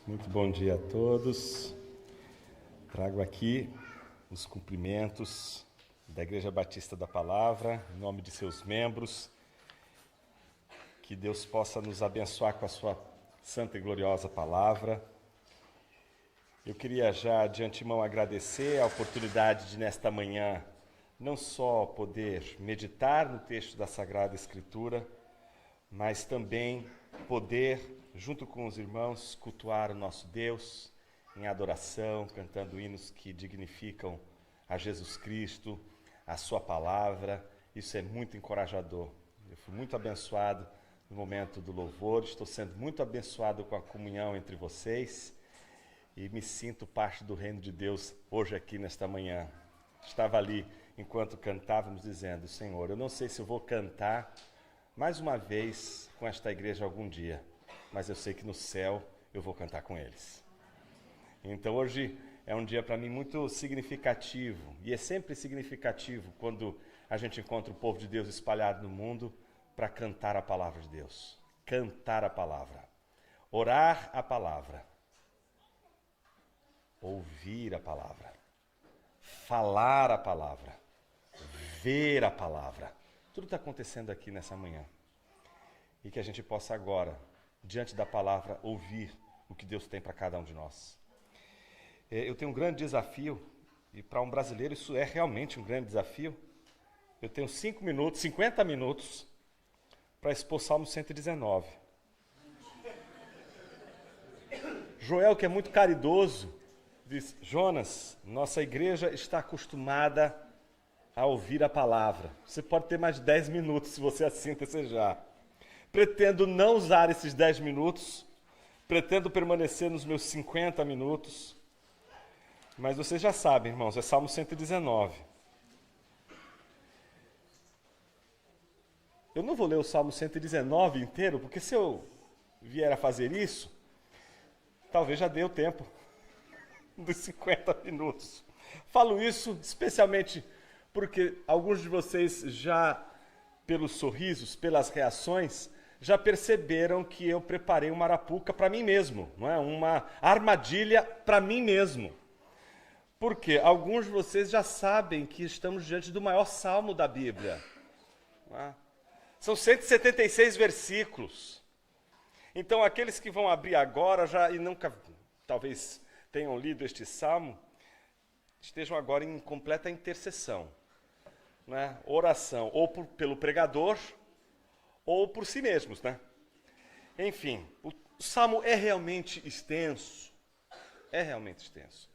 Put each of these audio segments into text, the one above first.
Muito bom dia a todos. Trago aqui os cumprimentos da Igreja Batista da Palavra, em nome de seus membros. Que Deus possa nos abençoar com a sua santa e gloriosa palavra. Eu queria já de antemão agradecer a oportunidade de, nesta manhã, não só poder meditar no texto da Sagrada Escritura, mas também poder, junto com os irmãos, cultuar o nosso Deus em adoração, cantando hinos que dignificam a Jesus Cristo, a sua palavra. Isso é muito encorajador. Eu fui muito abençoado no momento do louvor, estou sendo muito abençoado com a comunhão entre vocês e me sinto parte do reino de Deus hoje aqui nesta manhã. Estava ali, enquanto cantávamos, dizendo: Senhor, eu não sei se eu vou cantar mais uma vez com esta igreja algum dia, mas eu sei que no céu eu vou cantar com eles. Então hoje é um dia para mim muito significativo, e é sempre significativo quando a gente encontra o povo de Deus espalhado no mundo para cantar a palavra de Deus. Cantar a palavra, orar a palavra, ouvir a palavra, falar a palavra, ver a palavra. Tudo está acontecendo aqui nessa manhã. E que a gente possa agora, diante da palavra, ouvir o que Deus tem para cada um de nós. Eu tenho um grande desafio, e para um brasileiro isso é realmente um grande desafio. Eu tenho 50 minutos, para expor Salmo 119. Joel, que é muito caridoso, diz: Jonas, nossa igreja está acostumada a ouvir a palavra. Você pode ter mais de 10 minutos, se você assim desejar. Pretendo não usar esses 10 minutos, pretendo permanecer nos meus 50 minutos, mas vocês já sabem, irmãos, é Salmo 119. Eu não vou ler o Salmo 119 inteiro, porque se eu vier a fazer isso, talvez já dê o tempo dos 50 minutos. Falo isso especialmente porque alguns de vocês já, pelos sorrisos, pelas reações, já perceberam que eu preparei uma arapuca para mim mesmo, não é? Uma armadilha para mim mesmo. Porque alguns de vocês já sabem que estamos diante do maior salmo da Bíblia. Não é? São 176 versículos. Então, aqueles que vão abrir agora já e nunca, talvez, tenham lido este salmo, estejam agora em completa intercessão. Né? Oração, ou pelo pregador, ou por si mesmos. Né? Enfim, o salmo é realmente extenso. É realmente extenso.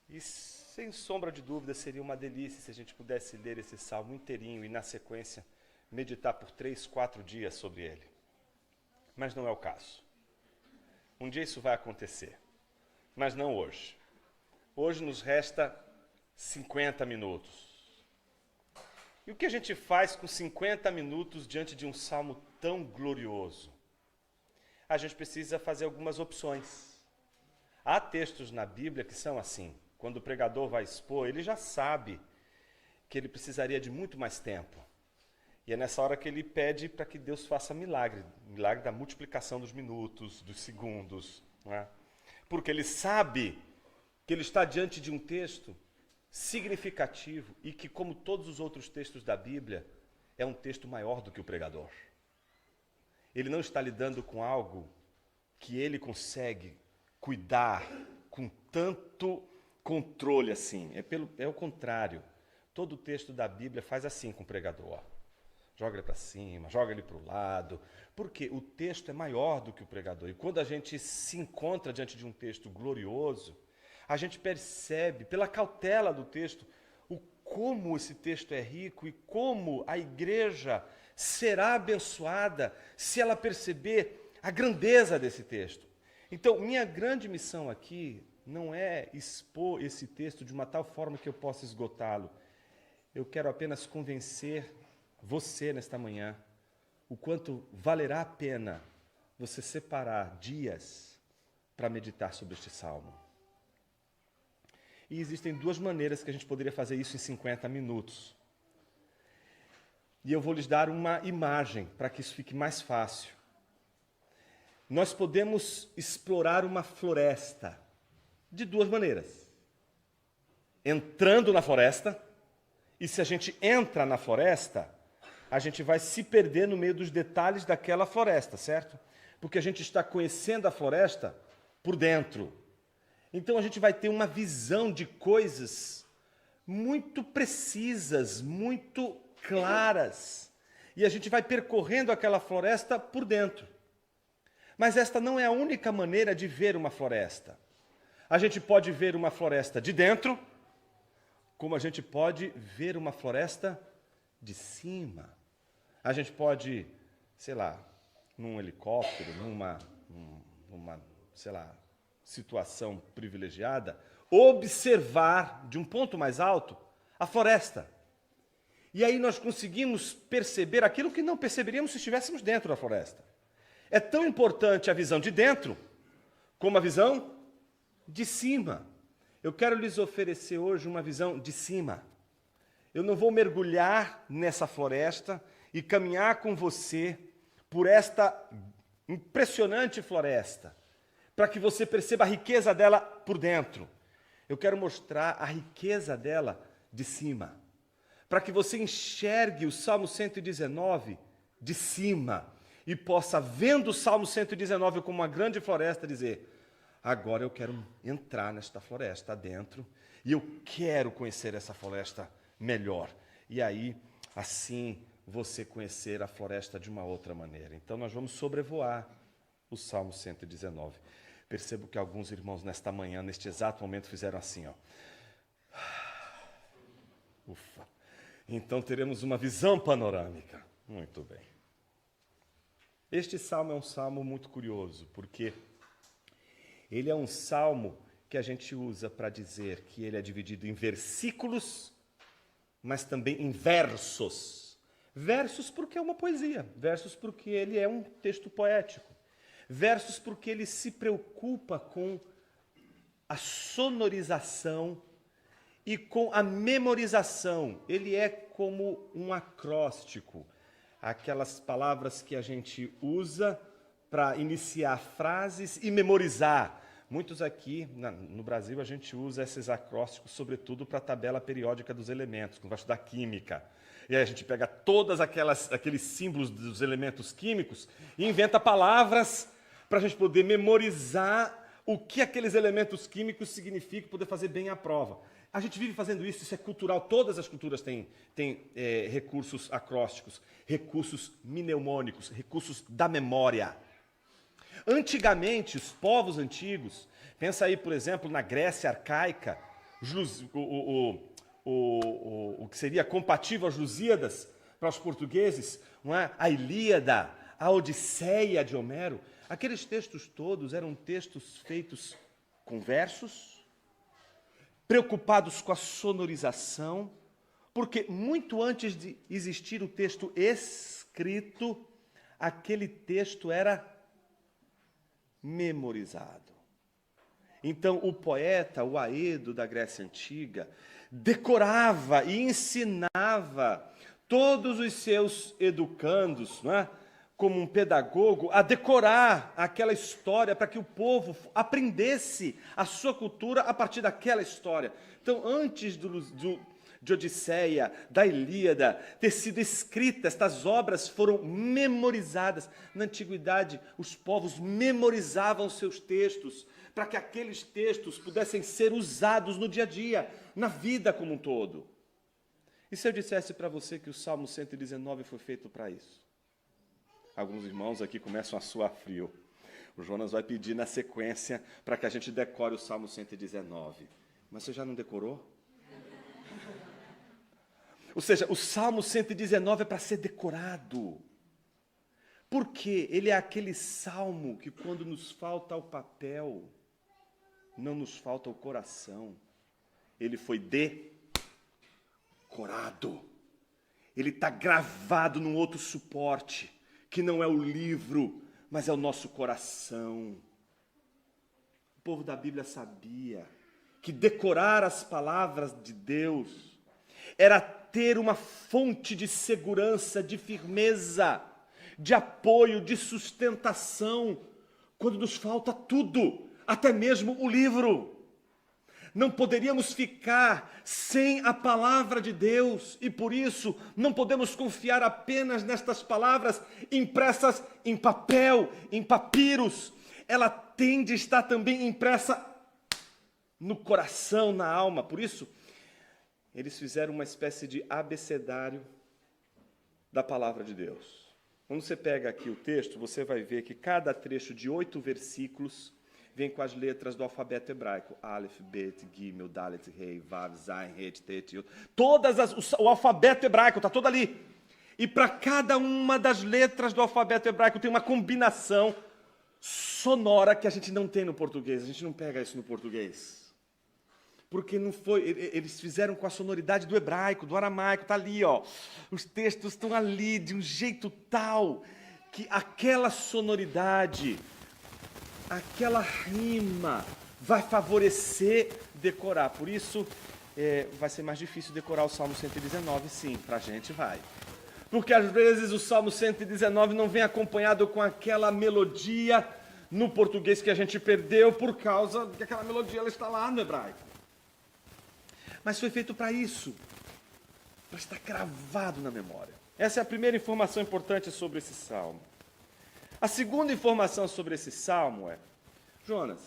E, sem sombra de dúvida, seria uma delícia se a gente pudesse ler esse salmo inteirinho e, na sequência, meditar por 3, 4 dias sobre ele. Mas não é o caso. Um dia isso vai acontecer, mas não hoje. Hoje nos resta 50 minutos. E o que a gente faz com 50 minutos diante de um salmo tão glorioso? A gente precisa fazer algumas opções. Há textos na Bíblia que são assim. Quando o pregador vai expor, ele já sabe que ele precisaria de muito mais tempo. E é nessa hora que ele pede para que Deus faça milagre da multiplicação dos minutos, dos segundos. Não é? Porque ele sabe que ele está diante de um texto significativo e que, como todos os outros textos da Bíblia, é um texto maior do que o pregador. Ele não está lidando com algo que ele consegue cuidar com tanto controle assim. É o contrário. Todo o texto da Bíblia faz assim com o pregador. Joga ele para cima, joga ele para o lado, porque o texto é maior do que o pregador. E quando a gente se encontra diante de um texto glorioso, a gente percebe, pela cautela do texto, o como esse texto é rico e como a igreja será abençoada se ela perceber a grandeza desse texto. Então, minha grande missão aqui não é expor esse texto de uma tal forma que eu possa esgotá-lo. Eu quero apenas convencer você, nesta manhã, o quanto valerá a pena você separar dias para meditar sobre este salmo. E existem duas maneiras que a gente poderia fazer isso em 50 minutos. E eu vou lhes dar uma imagem para que isso fique mais fácil. nós podemos explorar uma floresta de duas maneiras. Entrando na floresta, e se a gente entra na floresta, a gente vai se perder no meio dos detalhes daquela floresta, certo? Porque a gente está conhecendo a floresta por dentro. Então a gente vai ter uma visão de coisas muito precisas, muito claras. E a gente vai percorrendo aquela floresta por dentro. Mas esta não é a única maneira de ver uma floresta. A gente pode ver uma floresta de dentro, como a gente pode ver uma floresta de cima. A gente pode, sei lá, num helicóptero, numa sei lá, situação privilegiada, observar de um ponto mais alto a floresta. E aí nós conseguimos perceber aquilo que não perceberíamos se estivéssemos dentro da floresta. É tão importante a visão de dentro como a visão de cima. Eu quero lhes oferecer hoje uma visão de cima. Eu não vou mergulhar nessa floresta e caminhar com você por esta impressionante floresta, para que você perceba a riqueza dela por dentro. Eu quero mostrar a riqueza dela de cima, para que você enxergue o Salmo 119 de cima e possa, vendo o Salmo 119 como uma grande floresta, dizer: agora eu quero entrar nesta floresta dentro e eu quero conhecer essa floresta melhor. E aí, assim, você conhecer a floresta de uma outra maneira. Então nós vamos sobrevoar o Salmo 119. Percebo que alguns irmãos nesta manhã, neste exato momento, fizeram assim, ó. Ufa. Então teremos uma visão panorâmica. Muito bem. Este salmo é um salmo muito curioso, porque ele é um salmo que a gente usa para dizer que ele é dividido em versículos, mas também em versos. Versos porque é uma poesia, versos porque ele é um texto poético, versos porque ele se preocupa com a sonorização e com a memorização. Ele é como um acróstico, aquelas palavras que a gente usa para iniciar frases e memorizar. Muitos aqui no Brasil a gente usa esses acrósticos, sobretudo para a tabela periódica dos elementos, quando vai estudar química. E aí a gente pega todos aqueles símbolos dos elementos químicos e inventa palavras para a gente poder memorizar o que aqueles elementos químicos significam, poder fazer bem a prova. A gente vive fazendo isso, isso é cultural, todas as culturas têm recursos acrósticos, recursos mnemônicos, recursos da memória. Antigamente, os povos antigos, pensa aí, por exemplo, na Grécia arcaica, o que seria compatível às Lusíadas para os portugueses, não é? A Ilíada, a Odisseia de Homero, aqueles textos todos eram textos feitos com versos, preocupados com a sonorização, porque muito antes de existir o texto escrito, aquele texto era memorizado. Então, o poeta, o Aedo da Grécia Antiga, decorava e ensinava todos os seus educandos, não é? Como um pedagogo, a decorar aquela história para que o povo aprendesse a sua cultura a partir daquela história. Então, antes de Odisseia, da Ilíada, ter sido escrita, estas obras foram memorizadas. Na antiguidade, os povos memorizavam seus textos para que aqueles textos pudessem ser usados no dia a dia, na vida como um todo. E se eu dissesse para você que o Salmo 119 foi feito para isso? Alguns irmãos aqui começam a suar frio. O Jonas vai pedir na sequência para que a gente decore o Salmo 119. Mas você já não decorou? Ou seja, o Salmo 119 é para ser decorado. Porque ele é aquele salmo que, quando nos falta o papel, não nos falta o coração. Ele foi decorado. Ele está gravado num outro suporte, que não é o livro, mas é o nosso coração. O povo da Bíblia sabia que decorar as palavras de Deus era ter uma fonte de segurança, de firmeza, de apoio, de sustentação, quando nos falta tudo, até mesmo o livro. Não poderíamos ficar sem a palavra de Deus e por isso não podemos confiar apenas nestas palavras impressas em papel, em papiros. Ela tem de estar também impressa no coração, na alma. Por isso, eles fizeram uma espécie de abecedário da palavra de Deus. Quando você pega aqui o texto, você vai ver que cada trecho de 8 versículos vem com as letras do alfabeto hebraico. Aleph, Bet, Gimel, Dalet, Rei, Vav, Zayin, Het, Tet, Yud. O alfabeto hebraico está todo ali. E para cada uma das letras do alfabeto hebraico tem uma combinação sonora que a gente não tem no português. A gente não pega isso no português. Porque não foi, eles fizeram com a sonoridade do hebraico, do aramaico, está ali, ó. Os textos estão ali de um jeito tal que aquela sonoridade, aquela rima vai favorecer decorar. Por isso, vai ser mais difícil decorar o Salmo 119, sim, para a gente vai. Porque às vezes o Salmo 119 não vem acompanhado com aquela melodia no português que a gente perdeu por causa que aquela melodia ela está lá no hebraico. Mas foi feito para isso, para estar cravado na memória. Essa é a primeira informação importante sobre esse salmo. A segunda informação sobre esse salmo é: Jonas,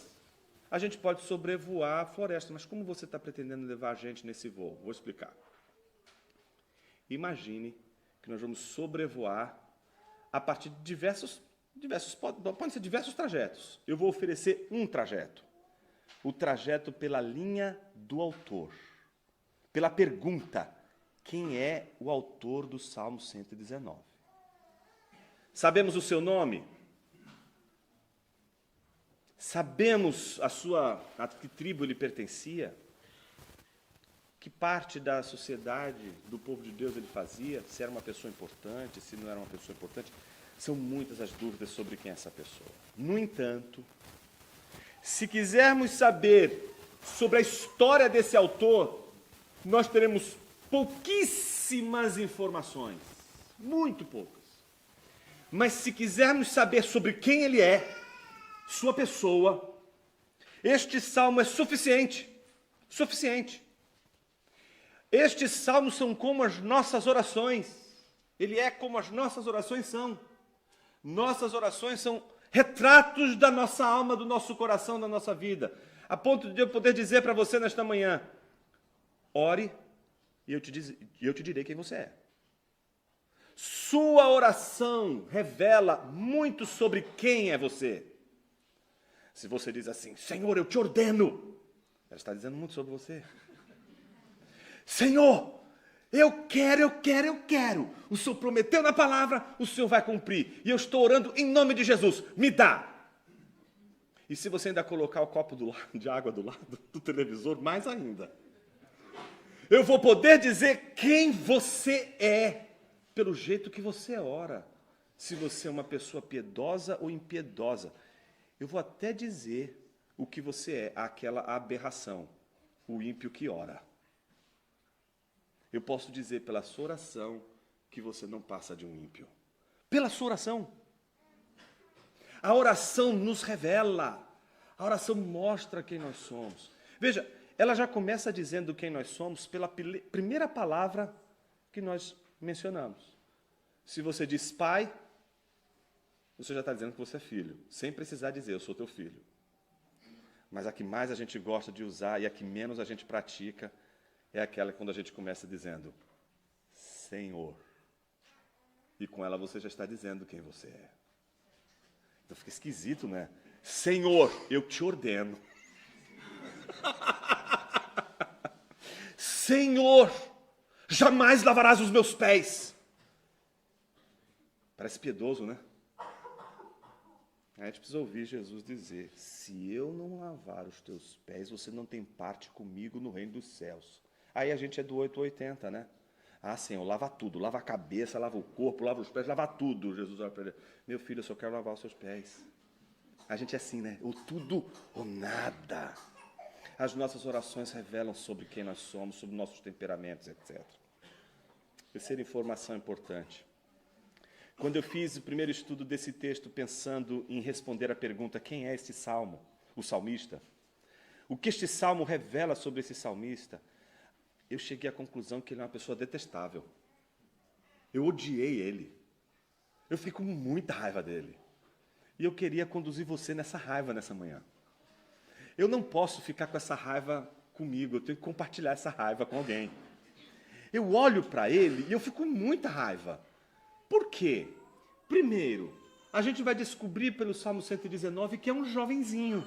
a gente pode sobrevoar a floresta, mas como você está pretendendo levar a gente nesse voo? Vou explicar. Imagine que nós vamos sobrevoar a partir de podem ser diversos trajetos. Eu vou oferecer um trajeto. O trajeto pela linha do autor. Pela pergunta: quem é o autor do Salmo 119? Sabemos o seu nome? Sabemos a que tribo ele pertencia? Que parte da sociedade, do povo de Deus ele fazia? Se era uma pessoa importante, se não era uma pessoa importante? São muitas as dúvidas sobre quem é essa pessoa. No entanto, se quisermos saber sobre a história desse autor, nós teremos pouquíssimas informações, muito poucas. Mas se quisermos saber sobre quem ele é, sua pessoa, este salmo é suficiente. Suficiente. Estes salmos são como as nossas orações. Ele é como as nossas orações são. Nossas orações são retratos da nossa alma, do nosso coração, da nossa vida. A ponto de eu poder dizer para você nesta manhã: ore e eu te direi quem você é. Sua oração revela muito sobre quem é você. Se você diz assim: Senhor, eu te ordeno, ela está dizendo muito sobre você. Senhor, eu quero. O Senhor prometeu na palavra, o Senhor vai cumprir. E eu estou orando em nome de Jesus, me dá. E se você ainda colocar o copo de água do lado do televisor, mais ainda. Eu vou poder dizer quem você é, pelo jeito que você ora. Se você é uma pessoa piedosa ou impiedosa. Eu vou até dizer o que você é, aquela aberração, o ímpio que ora. Eu posso dizer pela sua oração que você não passa de um ímpio. Pela sua oração. A oração nos revela. A oração mostra quem nós somos. Veja, ela já começa dizendo quem nós somos pela primeira palavra que nós mencionamos. Se você diz pai, você já está dizendo que você é filho, sem precisar dizer, eu sou teu filho. Mas a que mais a gente gosta de usar e a que menos a gente pratica é aquela quando a gente começa dizendo Senhor. E com ela você já está dizendo quem você é. Então fica esquisito, né? Senhor, eu te ordeno. Senhor, jamais lavarás os meus pés. Parece piedoso, né? A gente precisa ouvir Jesus dizer: se eu não lavar os teus pés, você não tem parte comigo no reino dos céus. Aí a gente é do 880, né? Ah, Senhor, lava tudo, lava a cabeça, lava o corpo, lava os pés, lava tudo. Jesus vai para ele: meu filho, eu só quero lavar os seus pés. A gente é assim, né? Ou tudo ou nada. As nossas orações revelam sobre quem nós somos, sobre nossos temperamentos, etc. Terceira informação importante. Quando eu fiz o primeiro estudo desse texto, pensando em responder a pergunta, quem é este salmo, o salmista? O que este salmo revela sobre esse salmista? Eu cheguei à conclusão que ele é uma pessoa detestável. Eu odiei ele. Eu fiquei com muita raiva dele. E eu queria conduzir você nessa raiva nessa manhã. Eu não posso ficar com essa raiva comigo, eu tenho que compartilhar essa raiva com alguém. Eu olho para ele e eu fico com muita raiva. Por quê? Primeiro, a gente vai descobrir pelo Salmo 119 que é um jovenzinho.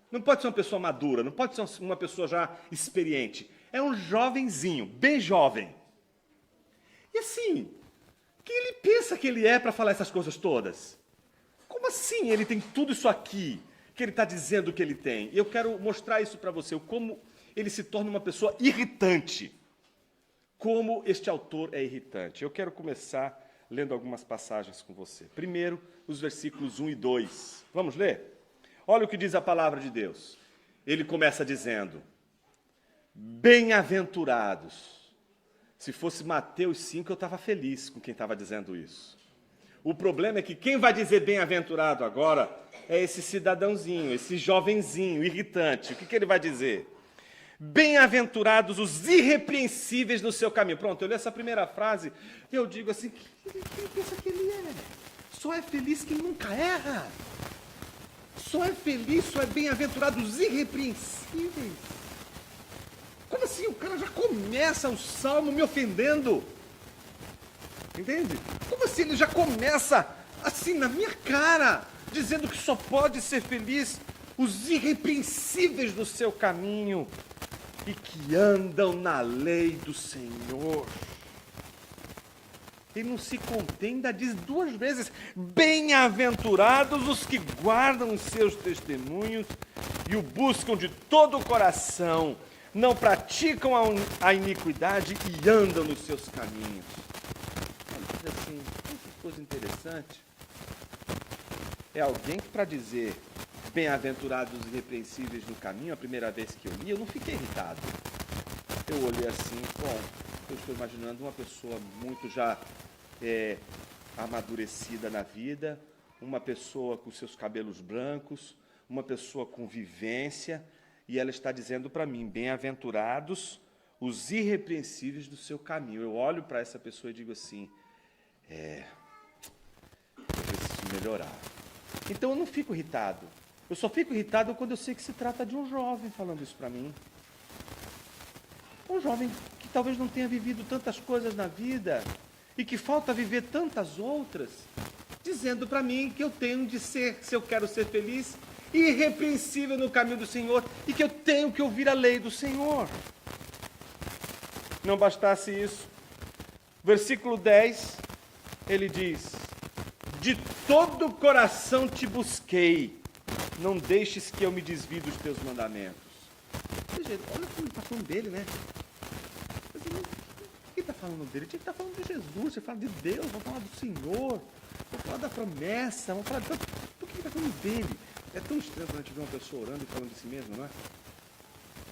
Não pode ser uma pessoa madura, não pode ser uma pessoa já experiente. É um jovenzinho, bem jovem. E assim, quem ele pensa que ele é para falar essas coisas todas? Como assim ele tem tudo isso aqui que ele está dizendo que ele tem? Eu quero mostrar isso para você, como ele se torna uma pessoa irritante. Como este autor é irritante. Eu quero começar lendo algumas passagens com você. Primeiro, os versículos 1 e 2. Vamos ler? Olha o que diz a palavra de Deus. Ele começa dizendo, bem-aventurados. Se fosse Mateus 5, eu estava feliz com quem estava dizendo isso. O problema é que quem vai dizer bem-aventurado agora é esse cidadãozinho, esse jovenzinho irritante. O que ele vai dizer? Bem-aventurados os irrepreensíveis no seu caminho. Pronto, eu li essa primeira frase e eu digo assim, quem pensa que ele é? Só é feliz quem nunca erra. Só é feliz, só é bem-aventurado os irrepreensíveis. Como assim? O cara já começa o salmo me ofendendo. Entende? Como assim ele já começa assim na minha cara, dizendo que só pode ser feliz os irrepreensíveis do seu caminho e que andam na lei do Senhor. Ele não se contém, ainda diz duas vezes, bem-aventurados os que guardam os seus testemunhos e o buscam de todo o coração, não praticam a iniquidade e andam nos seus caminhos. Olha, assim, que coisa interessante. É alguém que, para dizer bem-aventurados os irrepreensíveis no caminho, a primeira vez que eu li, eu não fiquei irritado. Eu olhei assim, bom, eu estou imaginando uma pessoa muito já amadurecida na vida, uma pessoa com seus cabelos brancos, uma pessoa com vivência, e ela está dizendo para mim, bem-aventurados os irrepreensíveis do seu caminho. Eu olho para essa pessoa e digo assim, eu preciso melhorar. Então eu não fico irritado. Eu só fico irritado quando eu sei que se trata de um jovem falando isso para mim. Um jovem que talvez não tenha vivido tantas coisas na vida e que falta viver tantas outras, dizendo para mim que eu tenho de ser, se eu quero ser feliz, irrepreensível no caminho do Senhor e que eu tenho que ouvir a lei do Senhor. Não bastasse isso, versículo 10, ele diz, de todo o coração te busquei, não deixes que eu me desvie dos teus mandamentos. Olha como ele está falando dele, né? Quem está falando dele? Tinha que estar falando de Jesus, você fala de Deus, vamos falar do Senhor, vamos falar da promessa, vamos falar de... Por que ele está falando dele? É tão estranho quando a gente vê uma pessoa orando e falando de si mesmo, não é?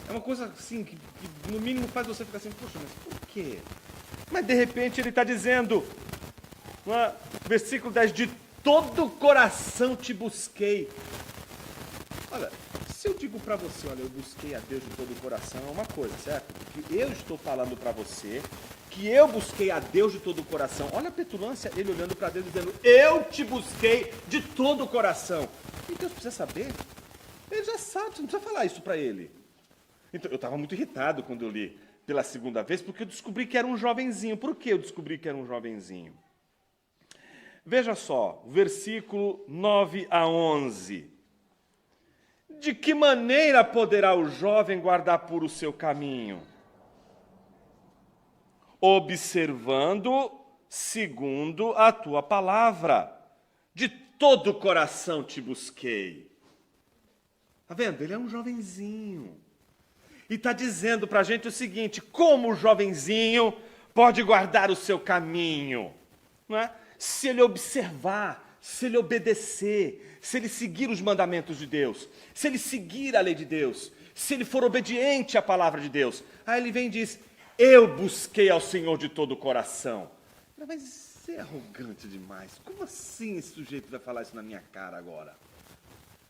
É uma coisa assim, que no mínimo faz você ficar assim, poxa, mas por quê? Mas de repente ele está dizendo, versículo 10, de todo o coração te busquei. Olha, se eu digo para você, olha, eu busquei a Deus de todo o coração, é uma coisa, certo? Porque eu estou falando para você que eu busquei a Deus de todo o coração. Olha a petulância, ele olhando para Deus dizendo, eu te busquei de todo o coração. E Deus precisa saber? Ele já sabe, você não precisa falar isso para ele. Então, eu estava muito irritado quando eu li pela segunda vez, porque eu descobri que era um jovenzinho. Por que eu descobri que era um jovenzinho? Veja só, versículo 9 a 11. De que maneira poderá o jovem guardar puro o seu caminho? Observando segundo a tua palavra. De todo o coração te busquei. Está vendo? Ele é um jovenzinho. E está dizendo para a gente o seguinte, como o jovenzinho pode guardar o seu caminho? Não é? Se ele observar, se ele obedecer, se ele seguir os mandamentos de Deus, se ele seguir a lei de Deus, se ele for obediente à palavra de Deus. Aí ele vem e diz, eu busquei ao Senhor de todo o coração. Mas você é arrogante demais. Como assim esse sujeito vai falar isso na minha cara agora?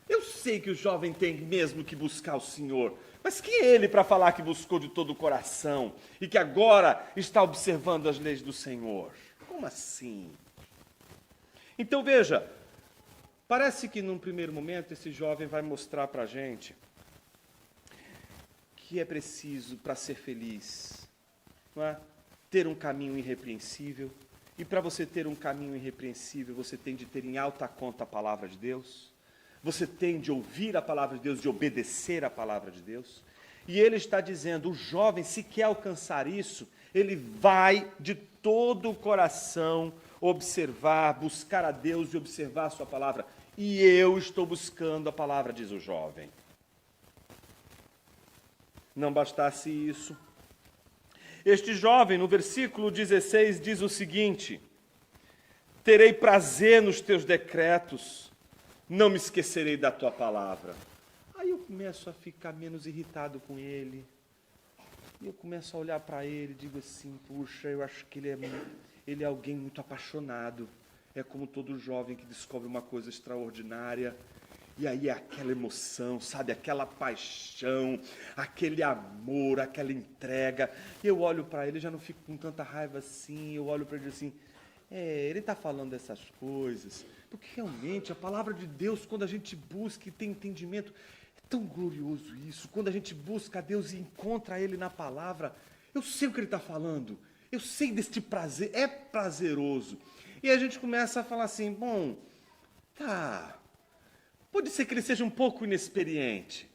Eu sei que o jovem tem mesmo que buscar o Senhor, mas quem é ele para falar que buscou de todo o coração e que agora está observando as leis do Senhor? Como assim? Então veja, parece que num primeiro momento esse jovem vai mostrar para a gente que é preciso, para ser feliz, não é? Ter um caminho irrepreensível. E para você ter um caminho irrepreensível, você tem de ter em alta conta a palavra de Deus. Você tem de ouvir a palavra de Deus, de obedecer a palavra de Deus. E ele está dizendo, o jovem, se quer alcançar isso, ele vai de todo o coração observar, buscar a Deus e observar a sua palavra. E eu estou buscando a palavra, diz o jovem. Não bastasse isso, este jovem, no versículo 16, diz o seguinte: terei prazer nos teus decretos, não me esquecerei da tua palavra. Aí eu começo a ficar menos irritado com ele. E eu começo a olhar para ele e digo assim, puxa, eu acho que ele é alguém muito apaixonado. É como todo jovem que descobre uma coisa extraordinária. E aí é aquela emoção, sabe? Aquela paixão, aquele amor, aquela entrega. Eu olho para ele, já não fico com tanta raiva assim. Eu olho para ele assim, ele está falando dessas coisas. Porque realmente a palavra de Deus, quando a gente busca e tem entendimento, é tão glorioso isso. Quando a gente busca a Deus e encontra Ele na palavra, eu sei o que Ele está falando. Eu sei deste prazer, é prazeroso. E a gente começa a falar assim, bom, tá... Pode ser que ele seja um pouco inexperiente,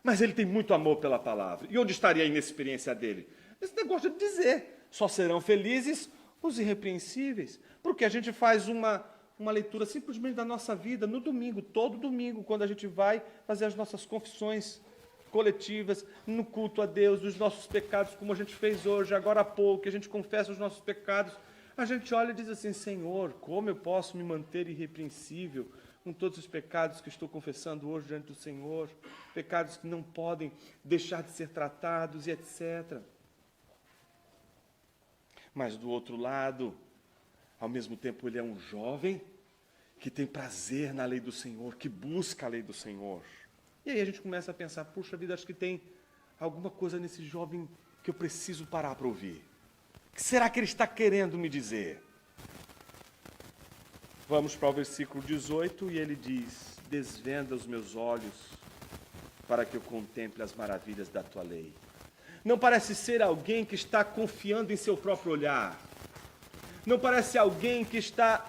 mas ele tem muito amor pela palavra. E onde estaria a inexperiência dele? Esse negócio de dizer, só serão felizes os irrepreensíveis. Porque a gente faz uma leitura simplesmente da nossa vida no domingo, todo domingo, quando a gente vai fazer as nossas confissões coletivas, no culto a Deus, dos nossos pecados, como a gente fez hoje, agora há pouco, que a gente confessa os nossos pecados. A gente olha e diz assim, Senhor, como eu posso me manter irrepreensível com todos os pecados que estou confessando hoje diante do Senhor, pecados que não podem deixar de ser tratados e etc. Mas do outro lado, ao mesmo tempo ele é um jovem que tem prazer na lei do Senhor, que busca a lei do Senhor. E aí a gente começa a pensar, puxa vida, acho que tem alguma coisa nesse jovem que eu preciso parar para ouvir. O que será que ele está querendo me dizer? Vamos para o versículo 18 e ele diz, desvenda os meus olhos para que eu contemple as maravilhas da tua lei. Não parece ser alguém que está confiando em seu próprio olhar. Não parece alguém que está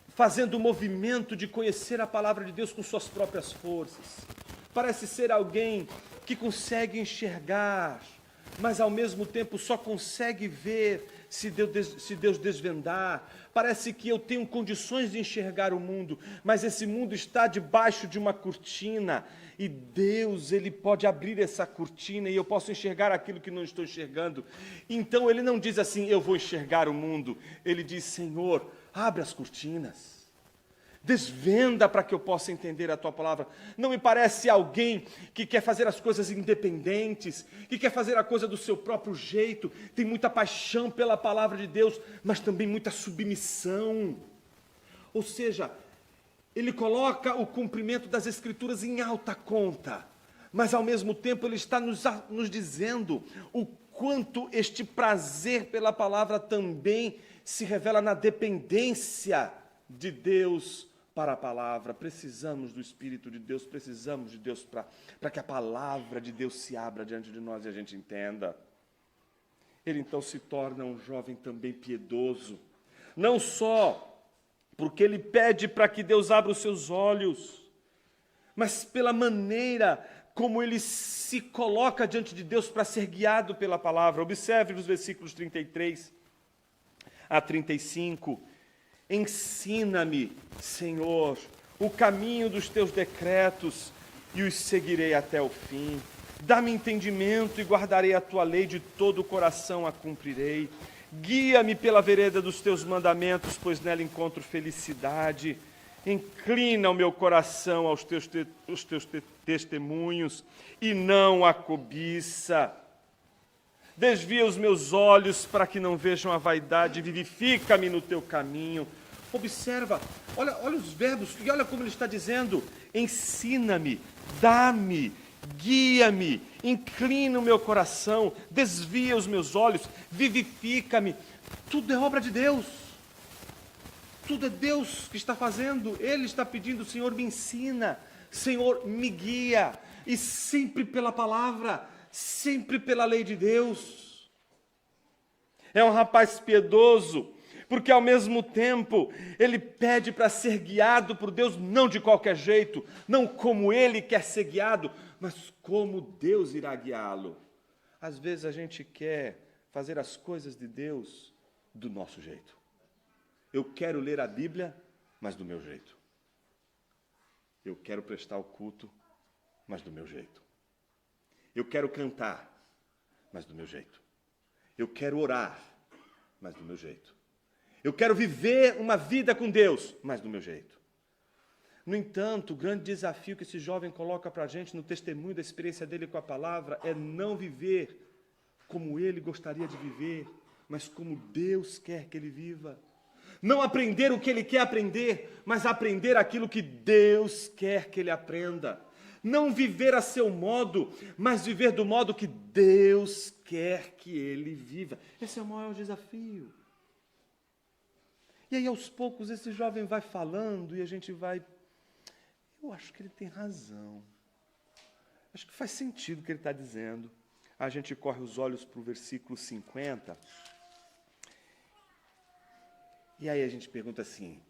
fazendo o movimento de conhecer a palavra de Deus com suas próprias forças. Parece ser alguém que consegue enxergar, mas ao mesmo tempo só consegue ver se Deus desvendar. Parece que eu tenho condições de enxergar o mundo, mas esse mundo está debaixo de uma cortina, e Deus, Ele pode abrir essa cortina, e eu posso enxergar aquilo que não estou enxergando. Então Ele não diz assim, eu vou enxergar o mundo. Ele diz, Senhor, abre as cortinas. Desvenda para que eu possa entender a tua palavra. Não me parece alguém que quer fazer as coisas independentes, que quer fazer a coisa do seu próprio jeito, tem muita paixão pela palavra de Deus, mas também muita submissão. Ou seja, ele coloca o cumprimento das Escrituras em alta conta, mas ao mesmo tempo ele está nos dizendo o quanto este prazer pela palavra também se revela na dependência de Deus para a palavra. Precisamos do Espírito de Deus, precisamos de Deus para que a palavra de Deus se abra diante de nós e a gente entenda. Ele então se torna um jovem também piedoso, não só porque ele pede para que Deus abra os seus olhos, mas pela maneira como ele se coloca diante de Deus para ser guiado pela palavra. Observe nos versículos 33 a 35, ensina-me, Senhor, o caminho dos teus decretos e os seguirei até o fim. Dá-me entendimento e guardarei a tua lei, de todo o coração a cumprirei. Guia-me pela vereda dos teus mandamentos, pois nela encontro felicidade. Inclina o meu coração aos teus testemunhos e não a cobiça. Desvia os meus olhos para que não vejam a vaidade, vivifica-me no teu caminho. Observa, olha os verbos, e olha como ele está dizendo: ensina-me, dá-me, guia-me, inclina o meu coração, desvia os meus olhos, vivifica-me. Tudo é obra de Deus. Tudo é Deus que está fazendo. Ele está pedindo: Senhor, me ensina, Senhor, me guia. E sempre pela palavra, sempre pela lei de Deus. É um rapaz piedoso, porque ao mesmo tempo ele pede para ser guiado por Deus, não de qualquer jeito, não como ele quer ser guiado, mas como Deus irá guiá-lo. Às vezes a gente quer fazer as coisas de Deus do nosso jeito. Eu quero ler a Bíblia, mas do meu jeito. Eu quero prestar o culto, mas do meu jeito. Eu quero cantar, mas do meu jeito. Eu quero orar, mas do meu jeito. Eu quero viver uma vida com Deus, mas do meu jeito. No entanto, o grande desafio que esse jovem coloca para a gente no testemunho da experiência dele com a palavra é não viver como ele gostaria de viver, mas como Deus quer que ele viva. Não aprender o que ele quer aprender, mas aprender aquilo que Deus quer que ele aprenda. Não viver a seu modo, mas viver do modo que Deus quer que ele viva. Esse é o maior desafio. E aí, aos poucos, esse jovem vai falando e a gente vai... Eu acho que ele tem razão. Acho que faz sentido o que ele está dizendo. A gente corre os olhos para o versículo 50. E aí a gente pergunta assim,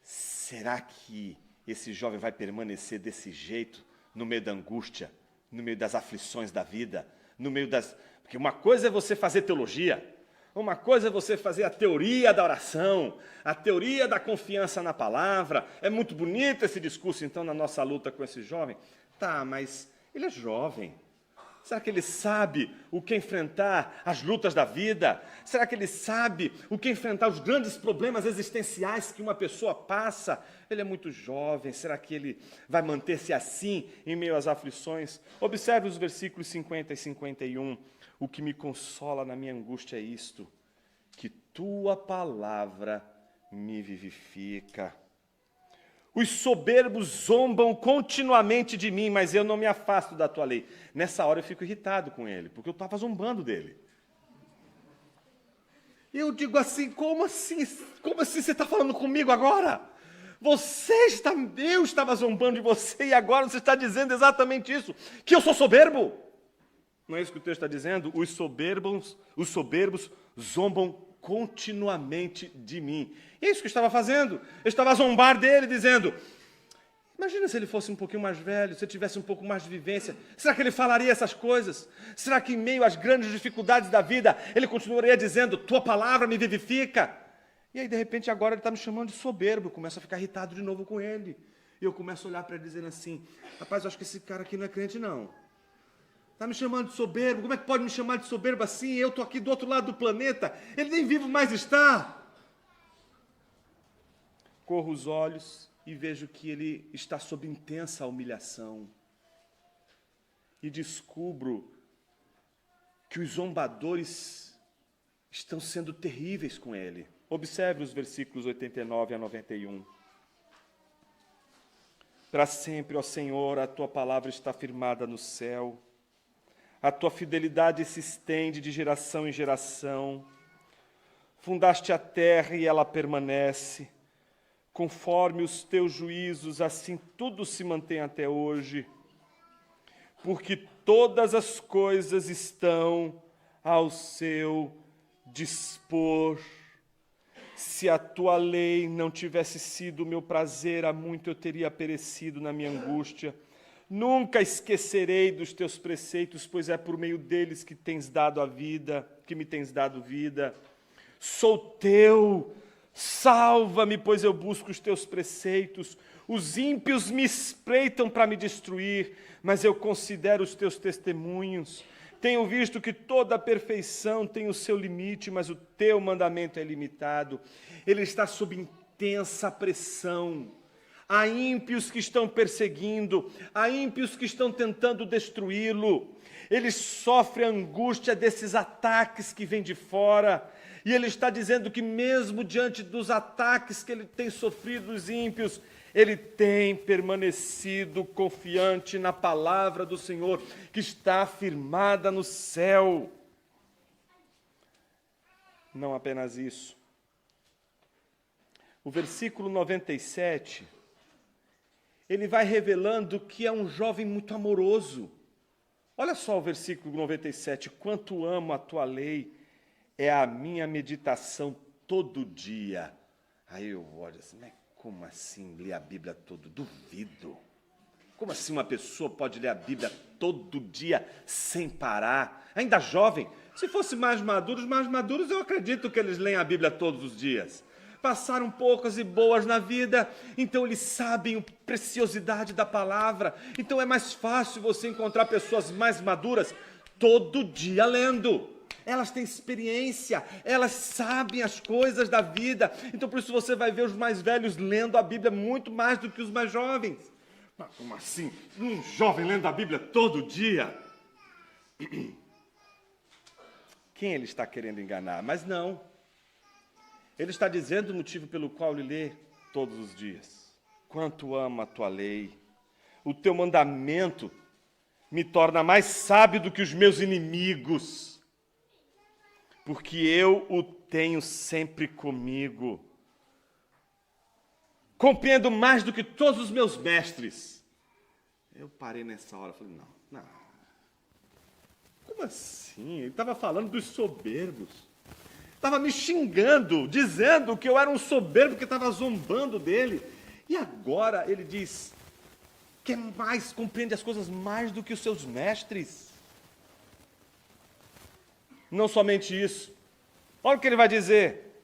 será que esse jovem vai permanecer desse jeito, no meio da angústia, no meio das aflições da vida, no meio das... Porque uma coisa é você fazer teologia, uma coisa é você fazer a teoria da oração, a teoria da confiança na palavra. É muito bonito esse discurso, então, na nossa luta com esse jovem. Tá, mas ele é jovem. Será que ele sabe o que enfrentar as lutas da vida? Será que ele sabe o que enfrentar os grandes problemas existenciais que uma pessoa passa? Ele é muito jovem, será que ele vai manter-se assim em meio às aflições? Observe os versículos 50 e 51. O que me consola na minha angústia é isto, que tua palavra me vivifica. Os soberbos zombam continuamente de mim, mas eu não me afasto da tua lei. Nessa hora eu fico irritado com ele, porque eu estava zombando dele. Eu digo assim, como assim? Como assim você está falando comigo agora? Eu estava zombando de você e agora você está dizendo exatamente isso, que eu sou soberbo. Não é isso que o texto está dizendo? Os soberbos zombam continuamente de mim. E é isso que eu estava fazendo. Eu estava a zombar dele, dizendo, imagina se ele fosse um pouquinho mais velho, se ele tivesse um pouco mais de vivência, será que ele falaria essas coisas? Será que em meio às grandes dificuldades da vida, ele continuaria dizendo, tua palavra me vivifica? E aí, de repente, agora ele está me chamando de soberbo, eu começo a ficar irritado de novo com ele. E eu começo a olhar para ele dizendo assim, rapaz, eu acho que esse cara aqui não é crente, não. Está me chamando de soberbo, como é que pode me chamar de soberbo assim? Eu estou aqui do outro lado do planeta, ele nem vivo mais está. Corro os olhos e vejo que ele está sob intensa humilhação. E descubro que os zombadores estão sendo terríveis com ele. Observe os versículos 89 a 91. Para sempre, ó Senhor, a tua palavra está firmada no céu. A tua fidelidade se estende de geração em geração. Fundaste a terra e ela permanece. Conforme os teus juízos, assim tudo se mantém até hoje. Porque todas as coisas estão ao seu dispor. Se a tua lei não tivesse sido o meu prazer, há muito eu teria perecido na minha angústia. Nunca esquecerei dos teus preceitos, pois é por meio deles que tens dado a vida, que me tens dado vida. Sou teu, salva-me, pois eu busco os teus preceitos. Os ímpios me espreitam para me destruir, mas eu considero os teus testemunhos. Tenho visto que toda a perfeição tem o seu limite, mas o teu mandamento é ilimitado. Ele está sob intensa pressão. há ímpios que estão perseguindo, há ímpios que estão tentando destruí-lo. Ele sofre a angústia desses ataques que vêm de fora. E ele está dizendo que mesmo diante dos ataques que ele tem sofrido dos ímpios, ele tem permanecido confiante na palavra do Senhor, que está firmada no céu. Não apenas isso. O versículo 97, ele vai revelando que é um jovem muito amoroso. Olha só o versículo 97. Quanto amo a tua lei, é a minha meditação todo dia. Aí eu olho assim, mas como assim ler a Bíblia todo? Duvido. Como assim uma pessoa pode ler a Bíblia todo dia sem parar? Ainda jovem. Se fosse mais maduros, eu acredito que eles leem a Bíblia todos os dias. Passaram poucas e boas na vida, então eles sabem a preciosidade da palavra. Então é mais fácil você encontrar pessoas mais maduras todo dia lendo. Elas têm experiência, elas sabem as coisas da vida. Então por isso você vai ver os mais velhos lendo a Bíblia muito mais do que os mais jovens. Mas como assim? Um jovem lendo a Bíblia todo dia? Quem ele está querendo enganar? Mas não. Ele está dizendo o motivo pelo qual ele lê todos os dias. Quanto amo a tua lei. O teu mandamento me torna mais sábio do que os meus inimigos, porque eu o tenho sempre comigo. Compreendo mais do que todos os meus mestres. Eu parei nessa hora e falei, não. Como assim? Ele estava falando dos soberbos. Estava me xingando, dizendo que eu era um soberbo, que estava zombando dele. E agora ele diz que compreende as coisas mais do que os seus mestres. Não somente isso. Olha o que ele vai dizer.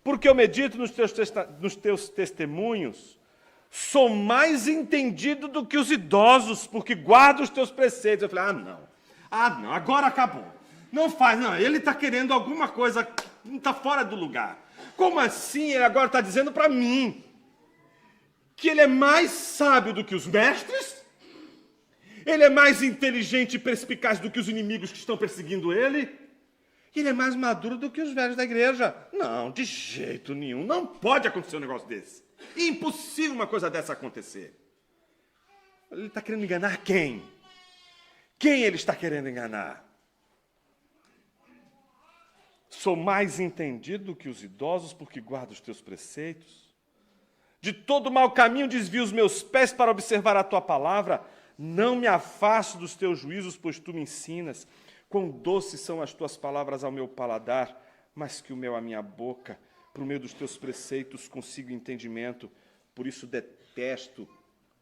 Porque eu medito nos teus testemunhos, sou mais entendido do que os idosos, porque guardo os teus preceitos. Eu falei, não, agora acabou. Não, ele está querendo alguma coisa que está fora do lugar. Como assim ele agora está dizendo para mim que ele é mais sábio do que os mestres? Ele é mais inteligente e perspicaz do que os inimigos que estão perseguindo ele? Ele é mais maduro do que os velhos da igreja? Não, de jeito nenhum. Não pode acontecer um negócio desse. Impossível uma coisa dessa acontecer. Ele está querendo enganar quem? Quem ele está querendo enganar? Sou mais entendido que os idosos, porque guardo os teus preceitos. De todo mau caminho desvio os meus pés para observar a tua palavra. Não me afasto dos teus juízos, pois tu me ensinas. Quão doces são as tuas palavras ao meu paladar, mais que o mel à minha boca. Por meio dos teus preceitos consigo entendimento. Por isso detesto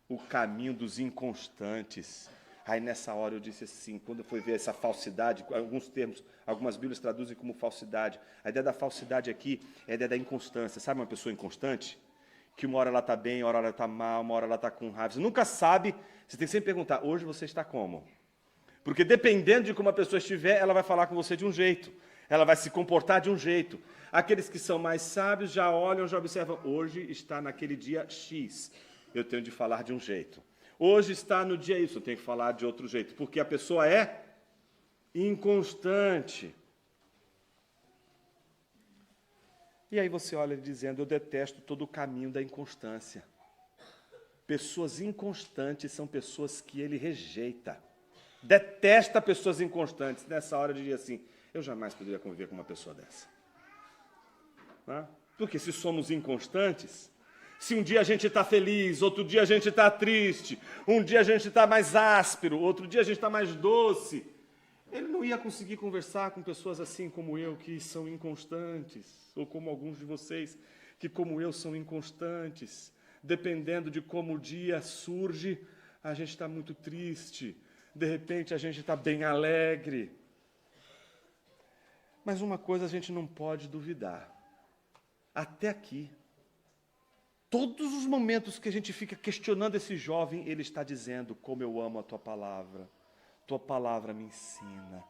o caminho dos inconstantes. Aí nessa hora eu disse assim, quando eu fui ver essa falsidade, alguns termos, algumas Bíblias traduzem como falsidade. A ideia da falsidade aqui é a ideia da inconstância. Sabe uma pessoa inconstante? Que uma hora ela está bem, uma hora ela está mal, uma hora ela está com raiva. Você nunca sabe, você tem que sempre perguntar, hoje você está como? Porque dependendo de como a pessoa estiver, ela vai falar com você de um jeito. Ela vai se comportar de um jeito. Aqueles que são mais sábios já olham, já observam, hoje está naquele dia X, eu tenho de falar de um jeito. Hoje está no dia Y, eu tenho que falar de outro jeito, porque a pessoa é inconstante. E aí você olha ele dizendo, eu detesto todo o caminho da inconstância. Pessoas inconstantes são pessoas que ele rejeita. Detesta pessoas inconstantes. Nessa hora eu diria assim, eu jamais poderia conviver com uma pessoa dessa. Porque se somos inconstantes, se um dia a gente está feliz, outro dia a gente está triste, um dia a gente está mais áspero, outro dia a gente está mais doce, ele não ia conseguir conversar com pessoas assim como eu, que são inconstantes, ou como alguns de vocês, que como eu são inconstantes. Dependendo de como o dia surge, a gente está muito triste, de repente a gente está bem alegre. Mas uma coisa a gente não pode duvidar, até aqui, todos os momentos que a gente fica questionando esse jovem, ele está dizendo, como eu amo a tua palavra me ensina.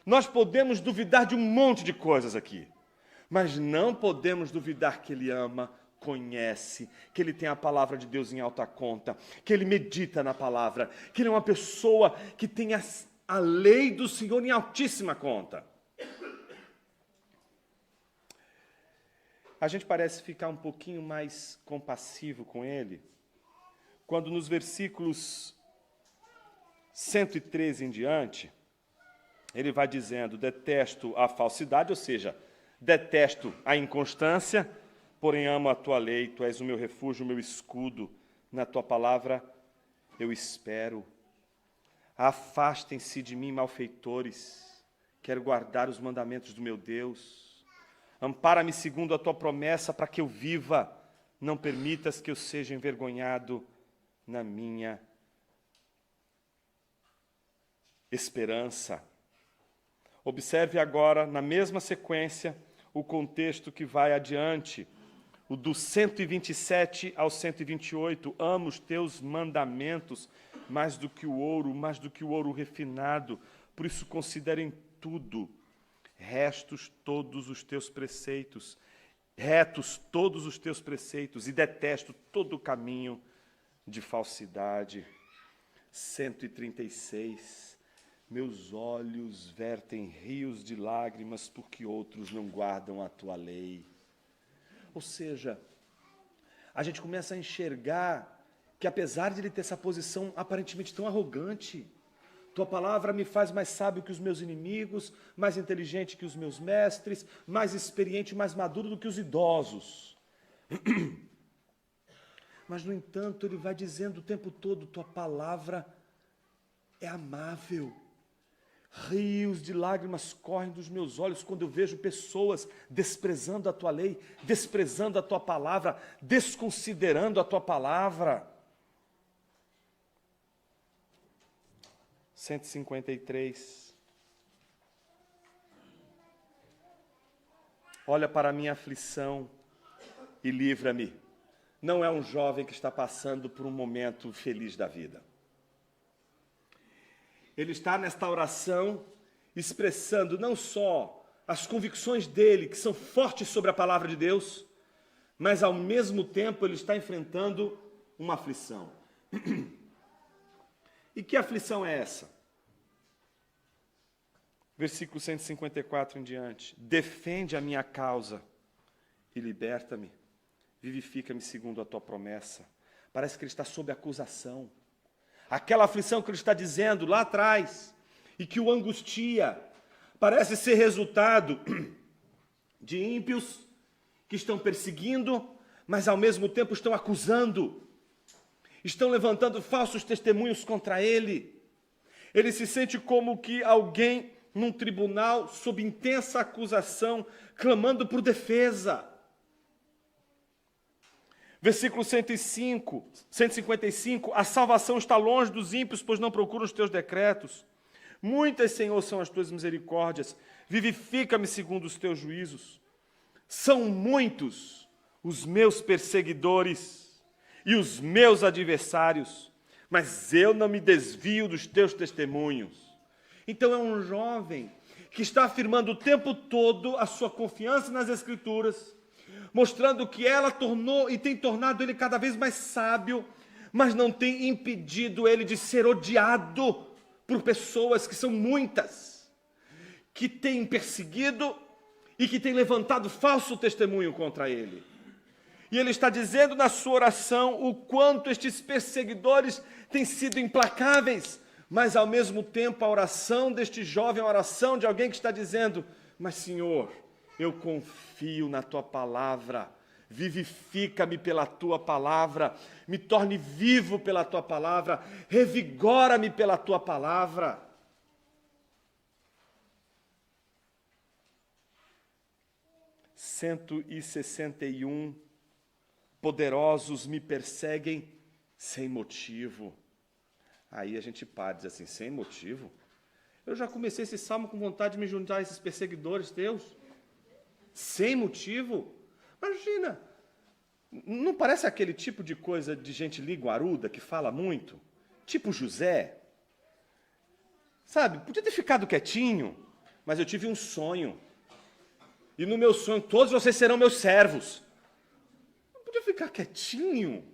Nós podemos duvidar de um monte de coisas aqui, mas não podemos duvidar que ele ama conhece, que ele tem a palavra de Deus em alta conta, que ele medita na palavra, que ele é uma pessoa que tem a lei do Senhor em altíssima conta. A gente parece ficar um pouquinho mais compassivo com ele, quando nos versículos 113 em diante, ele vai dizendo, detesto a falsidade, ou seja, detesto a inconstância, porém amo a tua lei, tu és o meu refúgio, o meu escudo, na tua palavra eu espero. Afastem-se de mim, malfeitores, quero guardar os mandamentos do meu Deus. Ampara-me segundo a tua promessa, para que eu viva, não permitas que eu seja envergonhado na minha esperança. Observe agora, na mesma sequência, o contexto que vai adiante, o do 127 ao 128, amo os teus mandamentos mais do que o ouro refinado, por isso considerem tudo, retos todos os teus preceitos, e detesto todo o caminho de falsidade. 136, meus olhos vertem rios de lágrimas, porque outros não guardam a tua lei. Ou seja, a gente começa a enxergar que, apesar de ele ter essa posição aparentemente tão arrogante, tua palavra me faz mais sábio que os meus inimigos, mais inteligente que os meus mestres, mais experiente, mais maduro do que os idosos. Mas, no entanto, ele vai dizendo o tempo todo, tua palavra é amável. Rios de lágrimas correm dos meus olhos quando eu vejo pessoas desprezando a tua lei, desprezando a tua palavra, desconsiderando a tua palavra. 153. Olha para a minha aflição e livra-me. Não é um jovem que está passando por um momento feliz da vida. Ele está nesta oração expressando não só as convicções dele, que são fortes sobre a palavra de Deus, mas ao mesmo tempo ele está enfrentando uma aflição. E que aflição é essa? Versículo 154 em diante. Defende a minha causa e liberta-me. Vivifica-me segundo a tua promessa. Parece que ele está sob acusação. Aquela aflição que ele está dizendo lá atrás e que o angustia, parece ser resultado de ímpios que estão perseguindo, mas ao mesmo tempo estão acusando. Estão levantando falsos testemunhos contra ele. Ele se sente como que alguém num tribunal sob intensa acusação, clamando por defesa. Versículo 155, a salvação está longe dos ímpios, pois não procuram os teus decretos. Muitas, Senhor, são as tuas misericórdias, vivifica-me segundo os teus juízos. São muitos os meus perseguidores e os meus adversários, mas eu não me desvio dos teus testemunhos. Então é um jovem que está afirmando o tempo todo a sua confiança nas Escrituras, mostrando que ela tornou e tem tornado ele cada vez mais sábio, mas não tem impedido ele de ser odiado por pessoas que são muitas, que têm perseguido e que têm levantado falso testemunho contra ele. E ele está dizendo na sua oração o quanto estes perseguidores têm sido implacáveis, mas ao mesmo tempo a oração deste jovem é a oração de alguém que está dizendo, mas Senhor, eu confio na tua palavra, vivifica-me pela tua palavra, me torne vivo pela tua palavra, revigora-me pela tua palavra. Cento e 61, poderosos me perseguem sem motivo. Aí a gente para e diz assim, sem motivo? Eu já comecei esse salmo com vontade de me juntar a esses perseguidores teus. Sem motivo? Imagina, não parece aquele tipo de coisa de gente linguaruda que fala muito? Tipo José? Sabe, podia ter ficado quietinho, mas eu tive um sonho. E no meu sonho, todos vocês serão meus servos. ficar quietinho,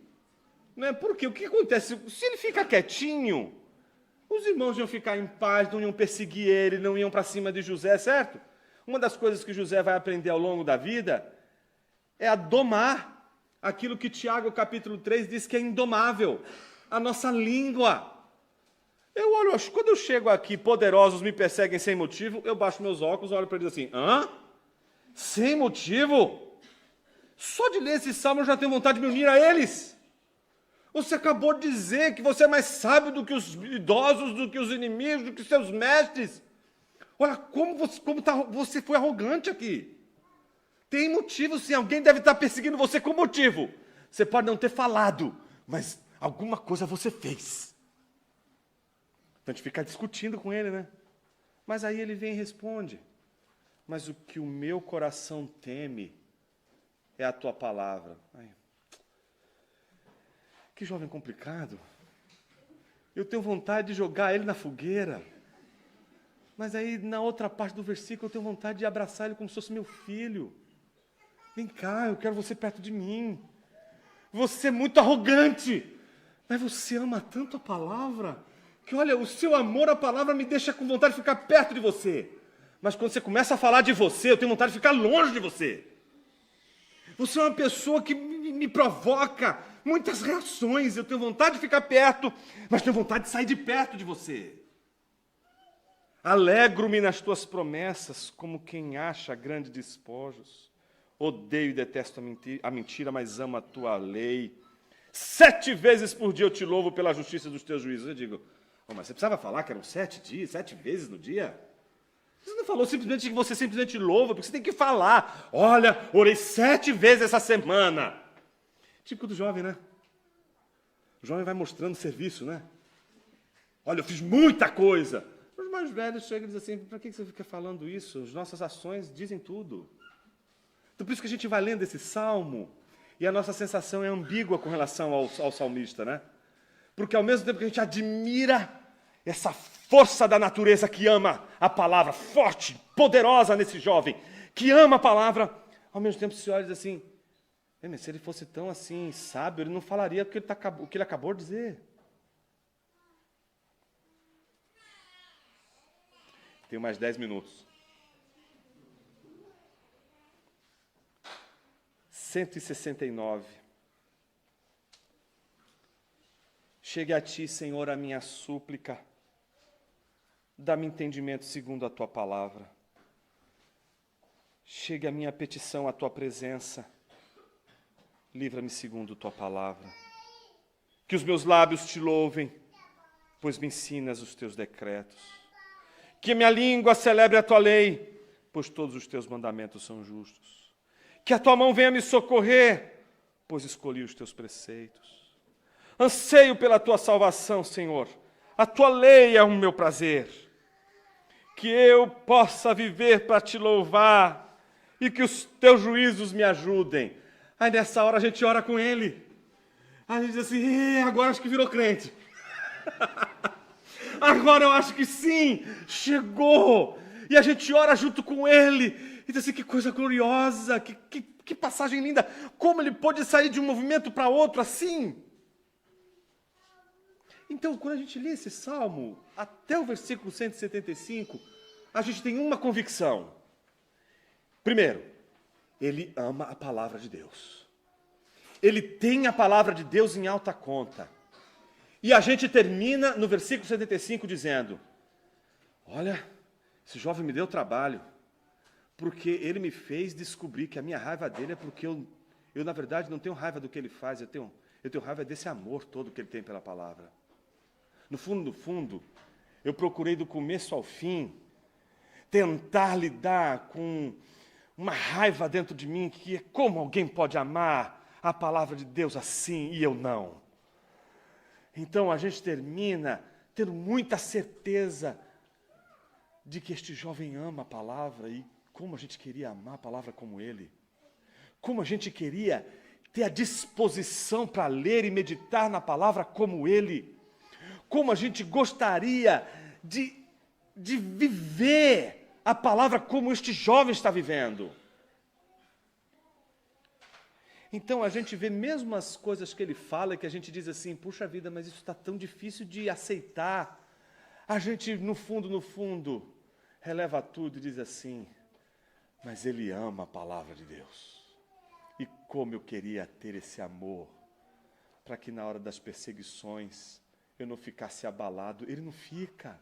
né? Porque o que acontece? Se ele ficar quietinho, os irmãos iam ficar em paz, não iam perseguir ele, não iam para cima de José, certo? Uma das coisas que José vai aprender ao longo da vida é a domar aquilo que Tiago, capítulo 3, diz que é indomável, a nossa língua. Eu olho, quando eu chego aqui, poderosos me perseguem sem motivo, eu baixo meus óculos, olho para eles assim, hã? Sem motivo? Só de ler esse salmo eu já tenho vontade de me unir a eles. Você acabou de dizer que você é mais sábio do que os idosos, do que os inimigos, do que os seus mestres. Olha como você foi arrogante aqui. Tem motivo, sim. Alguém deve estar perseguindo você com motivo. Você pode não ter falado, mas alguma coisa você fez. Então a gente fica discutindo com ele, né? Mas aí ele vem e responde. Mas o que o meu coração teme é a tua palavra. Ai, que jovem complicado. Eu tenho vontade de jogar ele na fogueira. Mas aí, na outra parte do versículo, eu tenho vontade de abraçar ele como se fosse meu filho. Vem cá, eu quero você perto de mim. Você é muito arrogante. Mas você ama tanto a palavra, que olha, o seu amor à palavra me deixa com vontade de ficar perto de você. Mas quando você começa a falar de você, eu tenho vontade de ficar longe de você. Você é uma pessoa que me provoca muitas reações. Eu tenho vontade de ficar perto, mas tenho vontade de sair de perto de você. Alegro-me nas tuas promessas, como quem acha grandes despojos. Odeio e detesto a mentira, mas amo a tua lei. 7 vezes por dia eu te louvo pela justiça dos teus juízos. Eu digo, mas você precisava falar que eram 7 dias, 7 vezes no dia? Você não falou simplesmente que você simplesmente louva, porque você tem que falar. Olha, orei 7 vezes essa semana. Típico do jovem, né? O jovem vai mostrando serviço, né? Olha, eu fiz muita coisa. Os mais velhos chegam e dizem assim, para que você fica falando isso? As nossas ações dizem tudo. Então, por isso que a gente vai lendo esse salmo, e a nossa sensação é ambígua com relação ao salmista, né? Porque ao mesmo tempo que a gente admira essa força da natureza que ama a palavra, forte, poderosa nesse jovem, que ama a palavra, ao mesmo tempo se olha e diz assim, mas se ele fosse tão assim, sábio, ele não falaria o que ele acabou de dizer. Tenho mais 10 minutos. 169. Chegue a ti, Senhor, a minha súplica. Dá-me entendimento segundo a tua palavra. Chegue a minha petição à tua presença. Livra-me segundo a tua palavra. Que os meus lábios te louvem, pois me ensinas os teus decretos. Que minha língua celebre a tua lei, pois todos os teus mandamentos são justos. Que a tua mão venha me socorrer, pois escolhi os teus preceitos. Anseio pela tua salvação, Senhor. A tua lei é o meu prazer. Que eu possa viver para te louvar e que os teus juízos me ajudem. Aí nessa hora a gente ora com ele. Aí a gente diz assim, agora acho que virou crente. Agora eu acho que sim, chegou. E a gente ora junto com ele. E diz assim, que coisa gloriosa, que passagem linda. Como ele pôde sair de um movimento para outro assim? Então, quando a gente lê esse salmo, até o versículo 175, a gente tem uma convicção. Primeiro, ele ama a palavra de Deus. Ele tem a palavra de Deus em alta conta. E a gente termina no versículo 75 dizendo, olha, esse jovem me deu trabalho, porque ele me fez descobrir que a minha raiva dele é porque eu na verdade, não tenho raiva do que ele faz, eu tenho raiva desse amor todo que ele tem pela palavra. No fundo, eu procurei do começo ao fim tentar lidar com uma raiva dentro de mim, que é como alguém pode amar a palavra de Deus assim e eu não. Então a gente termina tendo muita certeza de que este jovem ama a palavra e como a gente queria amar a palavra como ele. Como a gente queria ter a disposição para ler e meditar na palavra como ele. Como a gente gostaria de viver a palavra como este jovem está vivendo. Então a gente vê mesmo as coisas que ele fala, que a gente diz assim, puxa vida, mas isso está tão difícil de aceitar. A gente, no fundo, releva tudo e diz assim, mas ele ama a palavra de Deus. E como eu queria ter esse amor, para que na hora das perseguições eu não ficasse abalado. Ele não fica.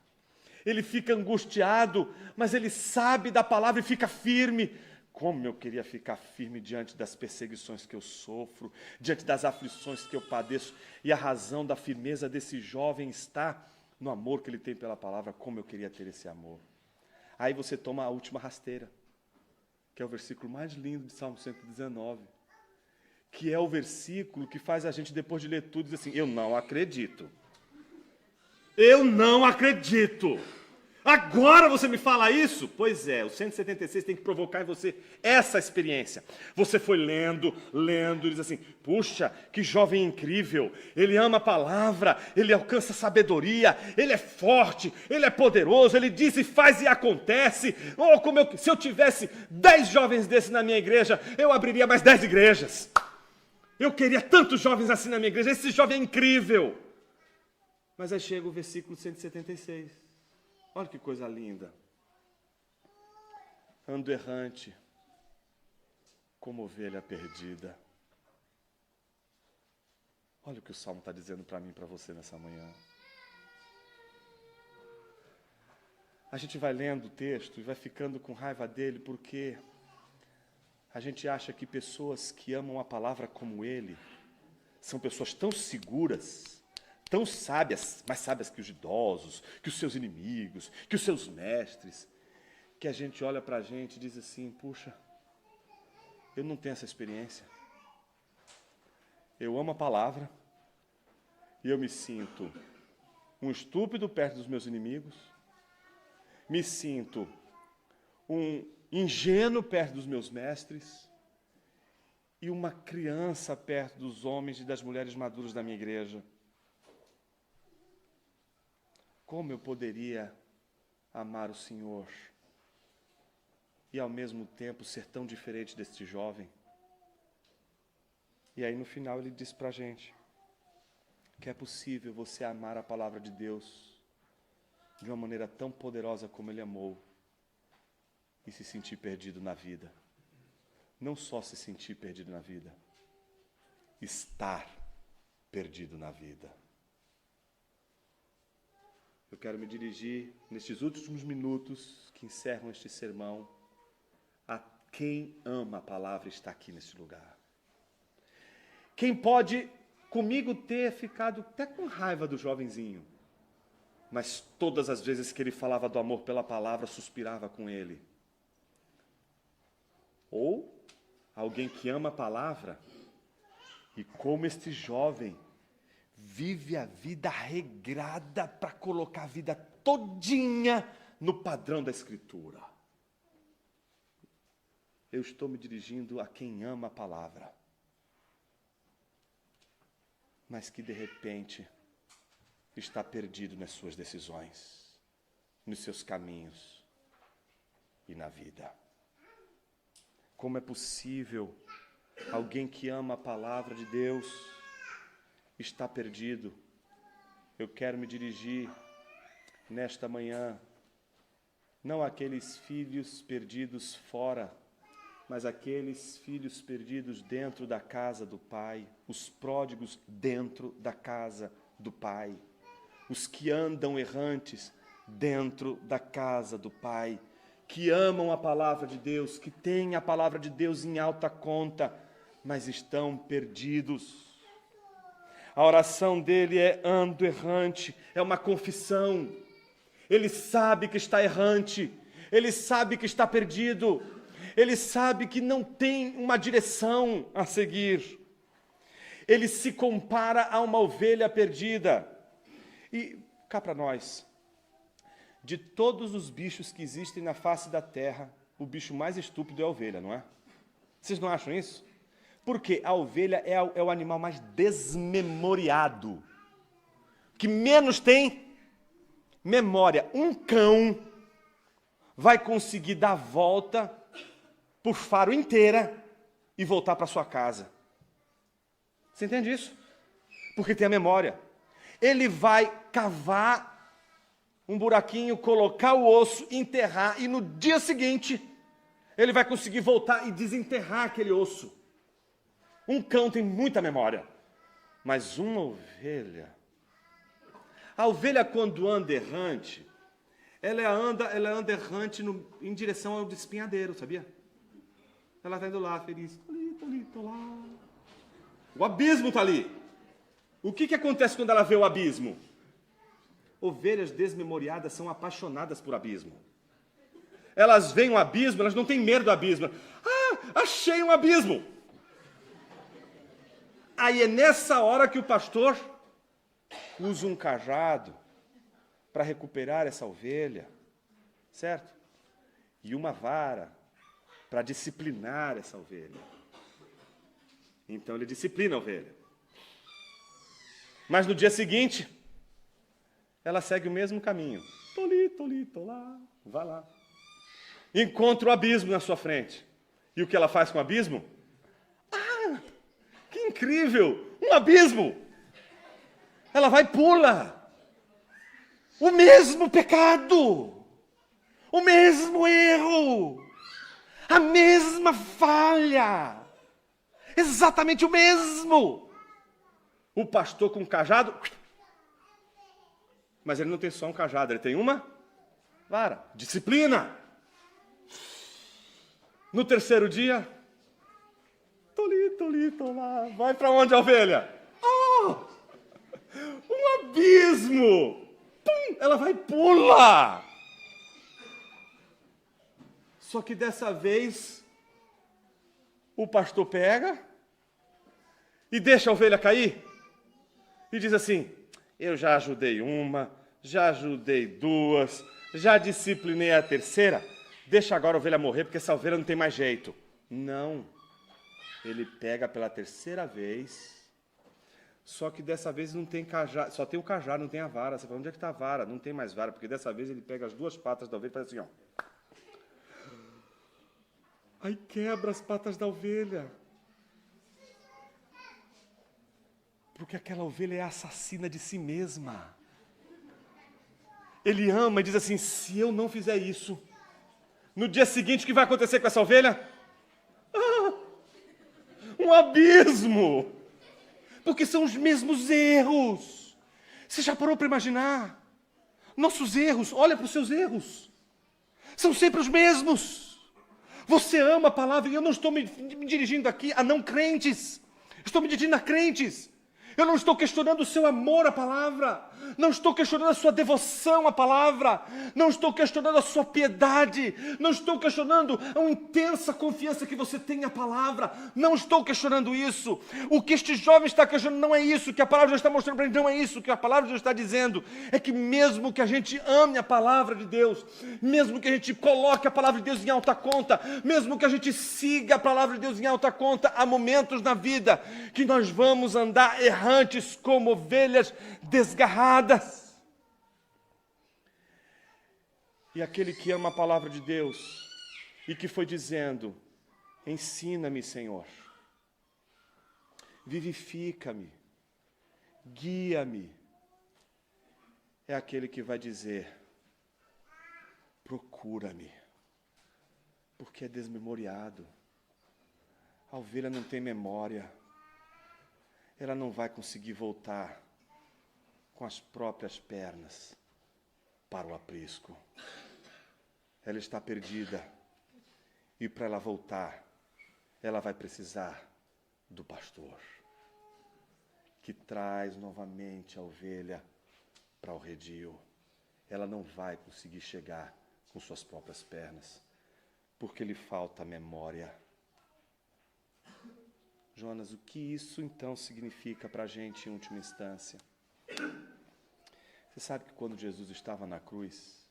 Ele fica angustiado, mas ele sabe da palavra e fica firme. Como eu queria ficar firme diante das perseguições que eu sofro, diante das aflições que eu padeço. E a razão da firmeza desse jovem está no amor que ele tem pela palavra. Como eu queria ter esse amor. Aí você toma a última rasteira, que é o versículo mais lindo de Salmo 119, que é o versículo que faz a gente, depois de ler tudo, dizer assim, eu não acredito. Eu não acredito. Agora você me fala isso? Pois é, o 176 tem que provocar em você essa experiência. Você foi lendo, e diz assim, puxa, que jovem incrível, ele ama a palavra, ele alcança sabedoria, ele é forte, ele é poderoso, ele diz e faz e acontece. Oh, se eu tivesse 10 jovens desses na minha igreja, eu abriria mais 10 igrejas. Eu queria tantos jovens assim na minha igreja, esse jovem é incrível. Mas aí chega o versículo 176. Olha que coisa linda. Ando errante, como ovelha perdida. Olha o que o Salmo está dizendo para mim e para você nessa manhã. A gente vai lendo o texto e vai ficando com raiva dele porque a gente acha que pessoas que amam a palavra como ele são pessoas tão seguras, tão sábias, mais sábias que os idosos, que os seus inimigos, que os seus mestres, que a gente olha para a gente e diz assim, puxa, eu não tenho essa experiência. Eu amo a palavra e eu me sinto um estúpido perto dos meus inimigos, me sinto um ingênuo perto dos meus mestres e uma criança perto dos homens e das mulheres maduras da minha igreja. Como eu poderia amar o Senhor e ao mesmo tempo ser tão diferente deste jovem? E aí no final ele diz para a gente que é possível você amar a palavra de Deus de uma maneira tão poderosa como ele amou e se sentir perdido na vida. Não só se sentir perdido na vida, estar perdido na vida. Eu quero me dirigir, nestes últimos minutos que encerram este sermão, a quem ama a palavra e está aqui nesse lugar. Quem pode comigo ter ficado até com raiva do jovenzinho, mas todas as vezes que ele falava do amor pela palavra, suspirava com ele. Ou alguém que ama a palavra e como este jovem vive a vida regrada para colocar a vida todinha no padrão da Escritura. Eu estou me dirigindo a quem ama a palavra, mas que de repente está perdido nas suas decisões, nos seus caminhos e na vida. Como é possível alguém que ama a palavra de Deus está perdido? Eu quero me dirigir nesta manhã, não àqueles filhos perdidos fora, mas àqueles filhos perdidos dentro da casa do Pai, os pródigos dentro da casa do Pai, os que andam errantes dentro da casa do Pai, que amam a palavra de Deus, que têm a palavra de Deus em alta conta, mas estão perdidos. A oração dele é ando errante, é uma confissão. Ele sabe que está errante, ele sabe que está perdido, ele sabe que não tem uma direção a seguir. Ele se compara a uma ovelha perdida. E cá para nós, de todos os bichos que existem na face da terra, o bicho mais estúpido é a ovelha, não é? Vocês não acham isso? Porque a ovelha é o animal mais desmemoriado, que menos tem memória. Um cão vai conseguir dar a volta por faro inteira e voltar para sua casa. Você entende isso? Porque tem a memória. Ele vai cavar um buraquinho, colocar o osso, enterrar, e no dia seguinte, ele vai conseguir voltar e desenterrar aquele osso. Um cão tem muita memória, mas uma ovelha... A ovelha, quando anda errante, ela anda errante em direção ao espinhadeiro, sabia? Ela está indo lá, feliz. Tô lá. O abismo está ali. O que acontece quando ela vê o abismo? Ovelhas desmemoriadas são apaixonadas por abismo. Elas veem um abismo, elas não têm medo do abismo. Ah, achei um abismo. Aí é nessa hora que o pastor usa um cajado para recuperar essa ovelha, certo? E uma vara para disciplinar essa ovelha. Então ele disciplina a ovelha. Mas no dia seguinte, ela segue o mesmo caminho. Tô lá, vai lá. Encontra o abismo na sua frente. E o que ela faz com o abismo? Ah, que incrível! Um abismo! Ela vai e pula. O mesmo pecado, o mesmo erro, a mesma falha, exatamente o mesmo. O pastor com um cajado, mas ele não tem só um cajado, ele tem uma vara, disciplina. No terceiro dia, tô lá, vai para onde a ovelha? Oh, um abismo! Pum, ela vai e pula! Só que dessa vez, o pastor pega e deixa a ovelha cair e diz assim: eu já ajudei uma, já ajudei duas, já disciplinei a terceira, deixa agora a ovelha morrer porque essa ovelha não tem mais jeito. Não. Ele pega pela terceira vez, só que dessa vez não tem cajado, só tem o cajado, não tem a vara. Você fala, onde é que está a vara? Não tem mais vara, porque dessa vez ele pega as duas patas da ovelha e faz assim, ó. Aí quebra as patas da ovelha. Porque aquela ovelha é assassina de si mesma. Ele ama e diz assim, se eu não fizer isso, no dia seguinte o que vai acontecer com essa ovelha? Um abismo! Porque são os mesmos erros. Você já parou para imaginar? Nossos erros, olha para os seus erros. São sempre os mesmos. Você ama a palavra, e eu não estou me dirigindo aqui a não crentes. Estou me dirigindo a crentes. Eu não estou questionando o seu amor à palavra. Não estou questionando a sua devoção à palavra. Não estou questionando a sua piedade. Não estou questionando a intensa confiança que você tem à palavra. Não estou questionando isso. O que este jovem está questionando não é isso. O que a palavra já está mostrando para ele não é isso. O que a palavra já está dizendo é que mesmo que a gente ame a palavra de Deus, mesmo que a gente coloque a palavra de Deus em alta conta, mesmo que a gente siga a palavra de Deus em alta conta, há momentos na vida que nós vamos andar errantes como ovelhas desgarradas. E aquele que ama a palavra de Deus e que foi dizendo, ensina-me, Senhor, vivifica-me, guia-me, é aquele que vai dizer, procura-me, porque é desmemoriado. A ovelha não tem memória. Ela não vai conseguir voltar com as próprias pernas para o aprisco. Ela está perdida. E para ela voltar, ela vai precisar do pastor, que traz novamente a ovelha para o redil. Ela não vai conseguir chegar com suas próprias pernas, porque lhe falta memória. Jonas, o que isso então significa para a gente em última instância? Você sabe que quando Jesus estava na cruz,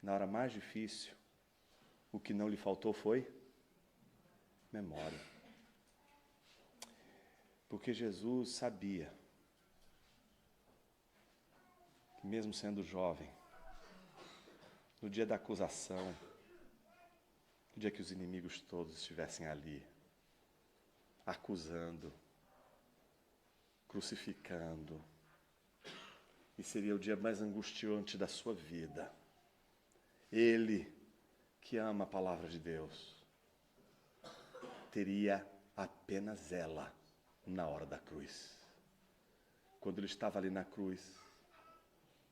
na hora mais difícil, o que não lhe faltou foi memória. Porque Jesus sabia que mesmo sendo jovem, no dia da acusação, no dia que os inimigos todos estivessem ali, acusando, crucificando. E seria o dia mais angustiante da sua vida. Ele, que ama a palavra de Deus, teria apenas ela na hora da cruz. Quando ele estava ali na cruz,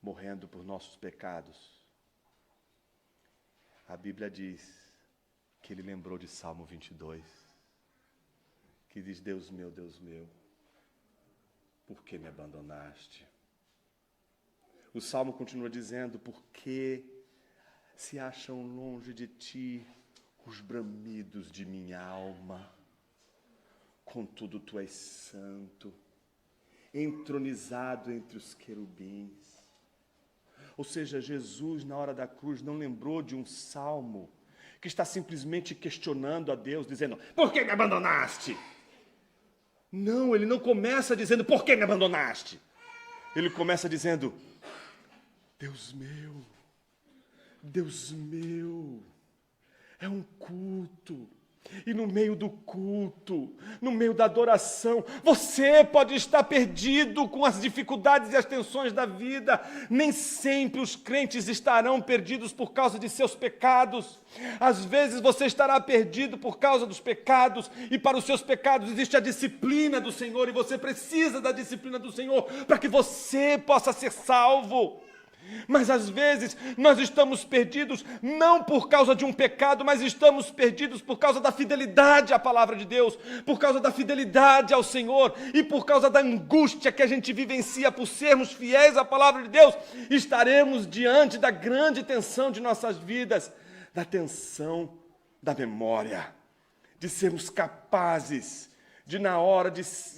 morrendo por nossos pecados, a Bíblia diz que ele lembrou de Salmo 22, que diz: Deus meu, por que me abandonaste? O Salmo continua dizendo: por que se acham longe de ti os bramidos de minha alma? Contudo, tu és santo, entronizado entre os querubins. Ou seja, Jesus, na hora da cruz, não lembrou de um salmo que está simplesmente questionando a Deus, dizendo: por que me abandonaste? Não, ele não começa dizendo: por que me abandonaste? Ele começa dizendo: Deus meu, é um culto. E no meio do culto, no meio da adoração, você pode estar perdido com as dificuldades e as tensões da vida. Nem sempre os crentes estarão perdidos por causa de seus pecados. Às vezes você estará perdido por causa dos pecados, e para os seus pecados existe a disciplina do Senhor, e você precisa da disciplina do Senhor para que você possa ser salvo. Mas às vezes nós estamos perdidos não por causa de um pecado, mas estamos perdidos por causa da fidelidade à palavra de Deus, por causa da fidelidade ao Senhor e por causa da angústia que a gente vivencia por sermos fiéis à palavra de Deus. Estaremos diante da grande tensão de nossas vidas, da tensão da memória, de sermos capazes de, na hora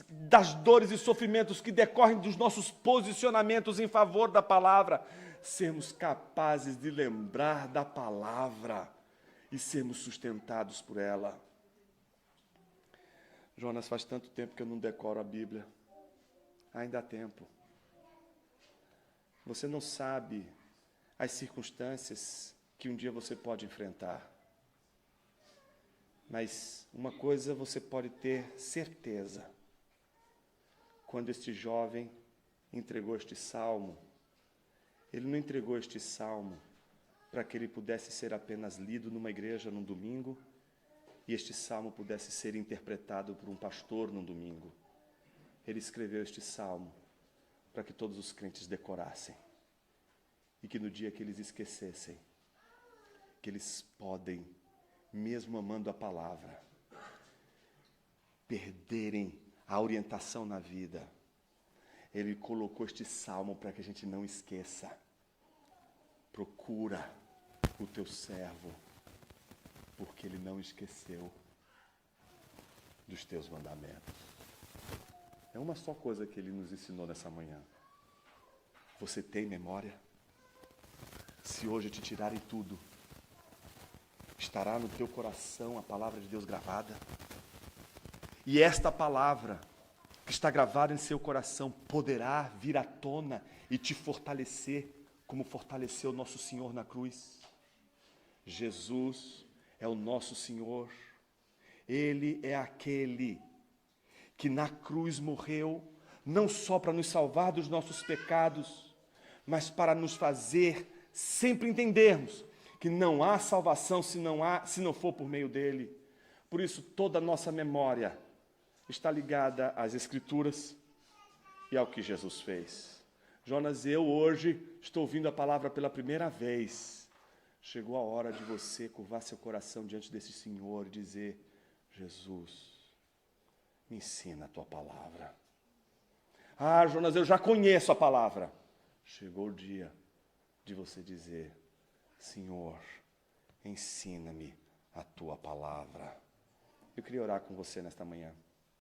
das dores e sofrimentos que decorrem dos nossos posicionamentos em favor da palavra, sermos capazes de lembrar da palavra e sermos sustentados por ela. Jonas, faz tanto tempo que eu não decoro a Bíblia. Ainda há tempo. Você não sabe as circunstâncias que um dia você pode enfrentar. Mas uma coisa você pode ter certeza: quando este jovem entregou este salmo, ele não entregou este salmo para que ele pudesse ser apenas lido numa igreja num domingo e este salmo pudesse ser interpretado por um pastor num domingo. Ele escreveu este salmo para que todos os crentes decorassem e que no dia que eles esquecessem, que eles podem, mesmo amando a palavra, perderem a orientação na vida. Ele colocou este salmo para que a gente não esqueça. Procura o teu servo, porque ele não esqueceu dos teus mandamentos. É uma só coisa que ele nos ensinou nessa manhã. Você tem memória? Se hoje te tirarem tudo, estará no teu coração a palavra de Deus gravada? E esta palavra que está gravada em seu coração poderá vir à tona e te fortalecer, como fortaleceu nosso Senhor na cruz. Jesus é o nosso Senhor. Ele é aquele que na cruz morreu, não só para nos salvar dos nossos pecados, mas para nos fazer sempre entendermos que não há salvação se não for por meio dele. Por isso, toda a nossa memória está ligada às Escrituras e ao que Jesus fez. Jonas, eu hoje estou ouvindo a palavra pela primeira vez. Chegou a hora de você curvar seu coração diante desse Senhor e dizer: Jesus, me ensina a tua palavra. Ah, Jonas, eu já conheço a palavra. Chegou o dia de você dizer: Senhor, ensina-me a tua palavra. Eu queria orar com você nesta manhã.